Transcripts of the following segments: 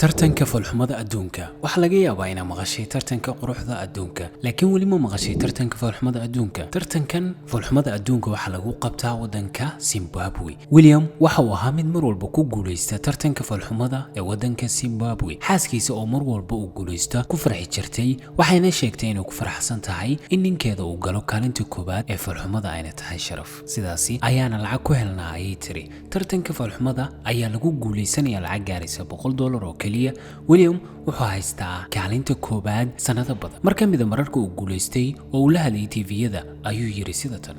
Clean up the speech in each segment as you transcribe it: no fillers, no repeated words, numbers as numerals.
tartanka foolxumada adduunka waxa laga yaabaa inaad maqashay tartanka quruxda adduunka laakiin weli ma maqashay tartanka foolxumada adduunka tartankan foolxumada adduunka waxa lagu qabtaa wadanka Zimbabwe William waxa uu ahaa mid mar walba ku guuleysta tartanka foolxumada ee wadanka Zimbabwe xaaskiisa oo mar walba uu guuleysta ku farxi jirtay waxayna sheegtay inay ku faraxsan tahay in ninkeeda uu galo kaalinta koobaad ee foolxumada ayna tahay sharaf sidaasi ayaana lacag ku helnaa ayay tiri tartanka foolxumada ayaa lagu guuleysanayaa lacag gaaraysa $100 oo kaliya William wuxuu haystaa kaalinta koobaad sanado badan marka mid mararka uu guuleystay oo uu la hadlay TV-yada ayuu yiri sida tan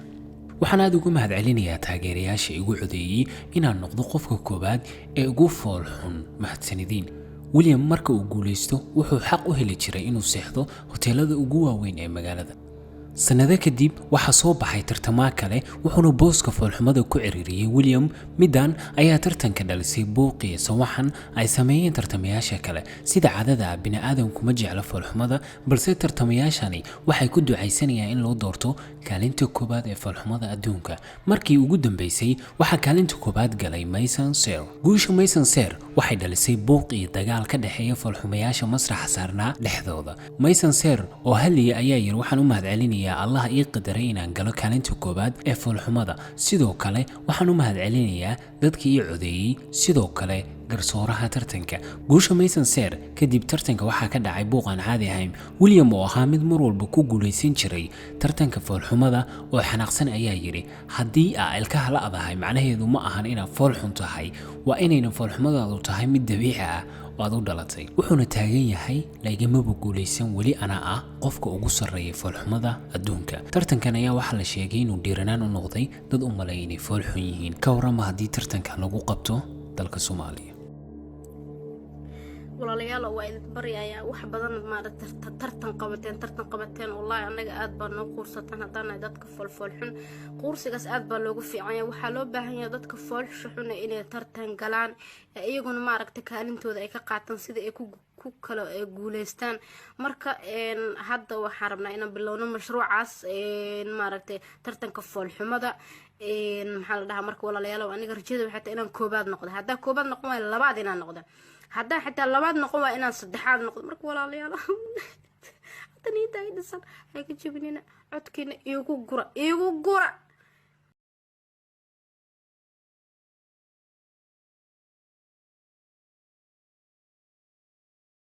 waxaan aad ugu mahadcelinayaa taageerayaasha igu codeeyay inaan noqdo qofka koobaad ee ugu foolxun mahadsanidin William marka uu guuleysto wuxuu xaq u heli jiray inuu seexdo hoteelada ugu waaweyn ee magaalada sanado kadib waxa soo baxay tartamo kale wuxuuna booska foolxumada ku ciriiriyay William midan ayaa tartanka dhalisay buuqiyo sawaxan ay sameeyeen tartamayaasha kale sida caadada bini'aadamku ma jecla foolxumada balse tartamayaashani waxay ku ducaysanayaan in loo doorto kaalinta koobaad ee foolxumada adduunka markii ugu dambeysay waxa kaalinta koobaad galay Mason Ser guusha Mason Ser waxay dhalisay buuq iyo dagaal ka dhaxeeya foolxumayaasha masraxa saarnaa dhexdooda Mason Ser oo haliya ayaa yiri waxaan u mahadcelinayaa Allah ii qadaray inaan galo kaalinta koobaad ee foolxumada sidoo kale waxaan u mahadcelinayaa dadkii ii codeeyay sidoo kale garsooraha tartanka guusha Mason Ser kadib tartanka waxa ka dhacay buuqan caadi ahayn William oo ahaa mid mar walba ku guuleysan jiray tartanka foolxumada oo xanaaqsan ayaa yiri hadii aad ilkaha la adahay macnaheedu ma ahan inaad foolxun tahay waa inayna foolxumadaadu tahay mid dabiici ah waad u dhalatay wuxuuna taagan yahay laygama guuleysan wali ana ah qofka ugu sareeya foolxumada adduunka tartankan ayaa waxa la sheegay inuu dhiiranaan u noqday dad u maleeyay foolxun yihiin ka warama hadii tartanka lagu qabto dalka Soomaaliya walaalayaal waa idin baryayaa wax badan ma tartan qabateen wallahi anaga aad baan noo quursatan hadana dadka foolxun quursigaas aad baa loogu fiican yahay waxa loo baahan yahay dadka foolxun inay tartan galaan iyaguna ma aragtay kaalintooda ay ka qaataan sida ay ku kala guuleystaan marka hadda waxaan rabnaa inaan bilowno mashruucaas ma aragtay tartanka foolxumada maxaa la dhahaa marka walaalayaal aniga rajada waxay tahay inaan koobaad noqdo hadda koobaad noqon waa labaad inaan noqdo hadda xitaa labaad noqon waa inaan saddexaad noqdo marka walaalayaal hadda niida ay dhisan ay ka jabinina codkiina iigu gura